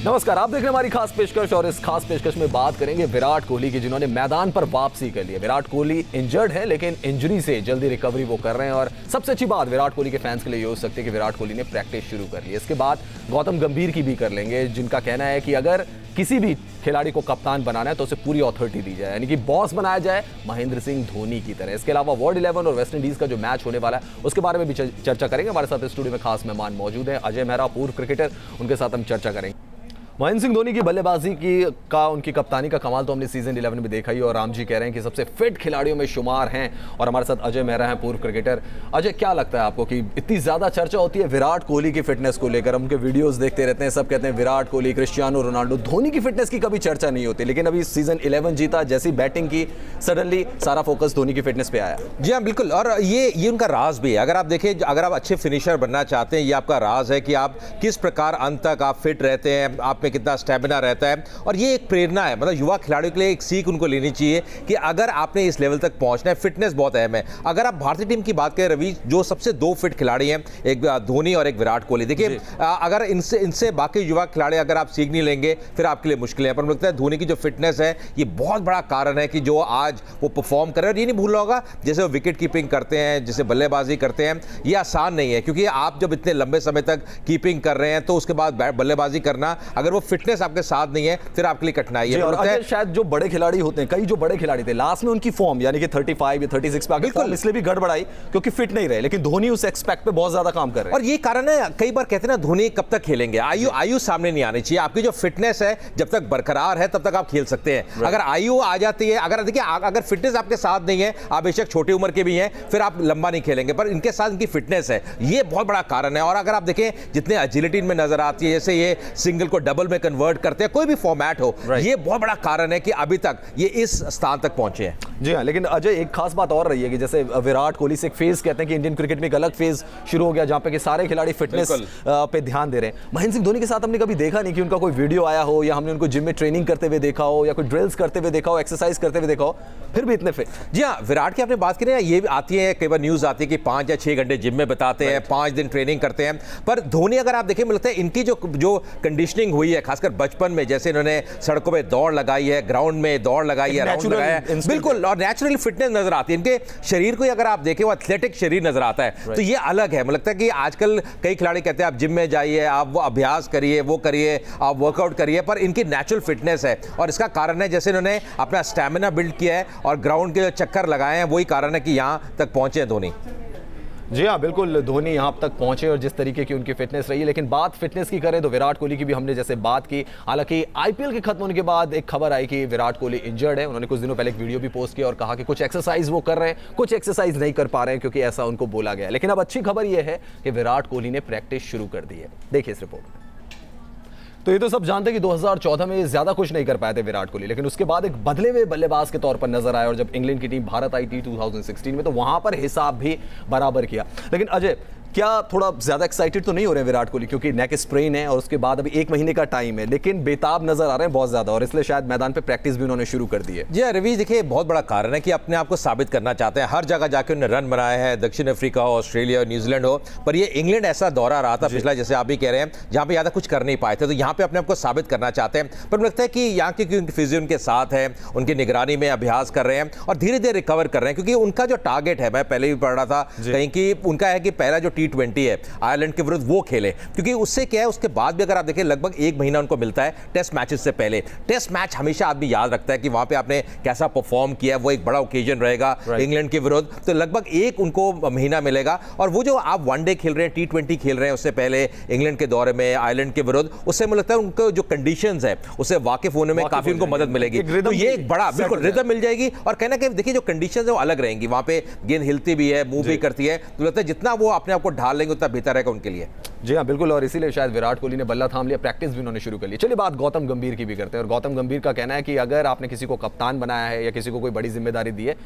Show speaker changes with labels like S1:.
S1: नमस्कार, आप देख रहे हैं हमारी खास पेशकश और इस खास पेशकश में बात करेंगे विराट कोहली की, जिन्होंने मैदान पर वापसी कर ली है। विराट कोहली इंजर्ड है, लेकिन इंजरी से जल्दी रिकवरी वो कर रहे हैं और सबसे अच्छी बात विराट कोहली के फैंस के लिए ये हो सकती है कि विराट कोहली ने प्रैक्टिस शुरू कर ली है। इसके बाद गौतम गंभीर की भी कर लेंगे, जिनका कहना है कि अगर किसी भी खिलाड़ी को कप्तान बनाना है तो उसे पूरी अथॉरिटी दी जाए, यानी कि बॉस बनाया जाए महेंद्र सिंह धोनी की तरह। इसके अलावा वर्ल्ड 11 और वेस्ट इंडीज का जो मैच होने वाला है उसके बारे में भी चर्चा करेंगे। हमारे साथ स्टूडियो में खास मेहमान मौजूद हैं, अजय मेहरा, पूर्व क्रिकेटर, उनके साथ हम चर्चा करेंगे। महेंद्र सिंह धोनी की बल्लेबाजी का उनकी कप्तानी का कमाल तो हमने सीजन 11 में देखा ही, और राम जी कह रहे हैं कि सबसे फिट खिलाड़ियों में शुमार हैं। और हमारे साथ अजय मेहरा हैं, पूर्व क्रिकेटर। अजय, क्या लगता है आपको कि इतनी ज्यादा चर्चा होती है विराट कोहली की फिटनेस को लेकर? हम उनके वीडियोस देखते रहते हैं, सब कहते हैं विराट कोहली, क्रिस्टियानो रोनाल्डो, धोनी की फिटनेस की कभी चर्चा नहीं होती। लेकिन अभी सीजन 11 जीता, जैसी बैटिंग की सडनली सारा फोकस धोनी की फिटनेस पे आया।
S2: जी हाँ, बिल्कुल। और ये उनका राज भी है। अगर आप देखें, अगर आप अच्छे फिनिशर बनना चाहते हैं, ये आपका राज है कि आप किस प्रकार अंत तक आप फिट रहते हैं, आप में कितना स्टेमिना रहता है। और ये एक प्रेरणा है, मतलब युवा खिलाड़ियों के लिए एक सीख उनको लेनी चाहिए कि अगर आपने इस लेवल तक पहुंचना है, फिटनेस बहुत अहम है। अगर आप भारतीय टीम की बात करें रवि, जो सबसे दो फिट खिलाड़ी हैं, एक धोनी और एक विराट कोहली। देखिए, अगर इनसे बाकी युवा खिलाड़ी अगर आप सीख नहीं लेंगे फिर आपके लिए मुश्किल है। पर मुझे लगता है धोनी की जो फिटनेस है ये बहुत बड़ा कारण है कि जो आज वो परफॉर्म कर रहे हैं। ये नहीं भूलना होगा, जैसे वो विकेट कीपिंग करते हैं, जैसे बल्लेबाजी करते हैं, ये आसान नहीं है, क्योंकि आप जब इतने लंबे समय तक कीपिंग कर रहे हैं तो उसके बाद बल्लेबाजी करना, अगर वो फिटनेस आपके साथ नहीं है फिर आपके लिए कठिनाई है।
S1: और शायद जो बड़े खिलाड़ी होते हैं, कई जो बड़े खिलाड़ी थे, लास्ट में उनकी फॉर्म यानी कि 35 या 36 पे बिल्कुल इसलिए भी गड़बड़ाई क्योंकि फिट नहीं रहे। लेकिन धोनी उस एक्सपेक्ट पे बहुत ज्यादा काम कर रहे हैं।
S2: और ये कारण है, कई बार कहते हैं ना, धोनी कब तक खेलेंगे? आयु सामने नहीं आनी चाहिए। आपकी जो फिटनेस है जब तक बरकरार है तब तक आप खेल सकते हैं। अगर आयु आ जाती है, अगर देखिए अगर फिटनेस आपके साथ नहीं है, आप बेशक छोटी उम्र के भी हैं, फिर आप लंबा नहीं खेलेंगे। पर इनके साथ इनकी फिटनेस है, ये बहुत बड़ा कारण है। और अगर आप देखें जितने एजिलिटी में नजर आती है, जैसे ये सिंगल को डबल में कन्वर्ट करते हैं, कोई भी फॉर्मेट हो, ये बहुत बड़ा कारण है कि अभी तक ये इस स्थान तक पहुंचे हैं।
S1: जी हाँ, लेकिन अजय एक खास बात और रही है कि जैसे विराट कोहली से एक फेज कहते हैं कि इंडियन क्रिकेट में एक अलग फेज शुरू हो गया जहां पे कि सारे खिलाड़ी फिटनेस पे ध्यान दे रहे हैं। महेंद्र सिंह धोनी के साथ हमने कभी देखा नहीं कि उनका कोई वीडियो आया हो या हमने उनको जिम में ट्रेनिंग करते हुए देखा हो या कोई ड्रिल्स करते हुए देखा हो, एक्सरसाइज करते हुए देखा हो, फिर भी इतने फिट।
S2: जी हाँ, विराट की आपने बात करें, ये आती है कई बार न्यूज आती है कि 5 या 6 घंटे जिम में बिताते हैं, 5 दिन ट्रेनिंग करते हैं। पर धोनी अगर आप देखें, मिलता है इनकी जो कंडीशनिंग हुई है, खासकर बचपन में, जैसे इन्होंने सड़कों पर दौड़ लगाई है, ग्राउंड में दौड़ लगाई है, राउंड लगाया है, बिल्कुल, और नेचुरल फिटनेस नजर आती है। इनके शरीर को अगर आप देखें, वो एथलेटिक शरीर नजर आता है। तो ये अलग है। मुझे लगता है कि आजकल कई खिलाड़ी कहते हैं आप जिम में जाइए, आप वो अभ्यास करिए, वो करिए, आप वर्कआउट करिए, पर इनकी नेचुरल फिटनेस है। और इसका कारण है जैसे इन्होंने अपना स्टैमिना बिल्ड किया है और ग्राउंड के जो चक्कर लगाए हैं, वही कारण है कि यहां तक पहुंचे हैं धोनी।
S1: जी हाँ, बिल्कुल, धोनी यहाँ तक पहुंचे और जिस तरीके की उनकी फिटनेस रही है। लेकिन बात फिटनेस की करें तो विराट कोहली की भी हमने जैसे बात की। हालांकि आईपीएल के खत्म होने के बाद एक खबर आई कि विराट कोहली इंजर्ड है। उन्होंने कुछ दिनों पहले एक वीडियो भी पोस्ट किया और कहा कि कुछ एक्सरसाइज वो कर रहे हैं, कुछ एक्सरसाइज नहीं कर पा रहे हैं क्योंकि ऐसा उनको बोला गया। लेकिन अब अच्छी खबर यह है कि विराट कोहली ने प्रैक्टिस शुरू कर दी है। देखिए इस रिपोर्ट में। तो ये तो सब जानते हैं कि 2014 में ज्यादा कुछ नहीं कर पाए थे विराट कोहली, लेकिन उसके बाद एक बदले हुए बल्लेबाज के तौर पर नजर आए और जब इंग्लैंड की टीम भारत आई थी 2016 में तो वहां पर हिसाब भी बराबर किया। लेकिन अजय, क्या थोड़ा ज्यादा एक्साइटेड तो नहीं हो रहे हैं विराट कोहली, क्योंकि नेक स्प्रेन है और उसके बाद अभी 1 महीने का टाइम है, लेकिन बेताब नजर आ रहे हैं बहुत ज्यादा और इसलिए शायद मैदान पे प्रैक्टिस भी उन्होंने शुरू कर दी है।
S2: जी रवि, देखिए बहुत बड़ा कारण है कि अपने आप को साबित करना चाहते हैं। हर जगह जाकर उन्होंने रन बनाए हैं, दक्षिण अफ्रीका हो, ऑस्ट्रेलिया हो, न्यूजीलैंड हो, पर ये इंग्लैंड ऐसा दौरा रहा था पिछला, जैसे आप भी कह रहे हैं, जहां पे ज्यादा कुछ कर नहीं पाए थे। तो यहाँ पे अपने आप को साबित करना चाहते हैं। पर मुझे लगता है कि यहाँ की फिजियो उनके साथ है, उनकी निगरानी में अभ्यास कर रहे हैं और धीरे धीरे रिकवर कर रहे हैं, क्योंकि उनका जो टारगेट है, मैं पहले भी पढ़ रहा था कहीं कि उनका है कि पहला जो T20 है आयरलैंड के विरुद्ध वो खेले, क्योंकि उससे क्या है, उसके बाद भी अगर आप देखें लगभग 1 महीना उनको मिलता है टेस्ट मैचेस से पहले। टेस्ट मैच हमेशा आदमी याद रखता है कि वहां पे आपने कैसा परफॉर्म किया, वो एक बड़ा ओकेजन रहेगा इंग्लैंड के विरुद्ध। तो लगभग 1 उनको महीना मिलेगा और वो जो आप वनडे खेल रहे हैं, T20 खेल रहे हैं, उससे पहले इंग्लैंड के दौरे में आयरलैंड के विरुद्ध, उससे मुझे लगता है उनको जो कंडीशंस है उससे वाकिफ होने में काफी उनको मदद मिलेगी। तो ये एक बड़ा बिल्कुल रिदम मिल जाएगी और कहना कि देखिए जो कंडीशंस है वो अलग रहेंगी, वहां पे गेंद हिलती भी है, मूव भी करती है, तो लगता है जितना वो अपने आप को ढाल लेंगे उतना बेहतर रहेगा उनके लिए।
S1: जी हाँ, बिल्कुल, और इसीलिए शायद विराट कोहली ने बल्ला थाम लिया, प्रैक्टिस भी उन्होंने शुरू कर ली। चलिए बात गौतम गंभीर की भी करते हैं और गौतम गंभीर का कहना है कि अगर आपने किसी को कप्तान बनाया है या किसी को कोई बड़ी जिम्मेदारी दी है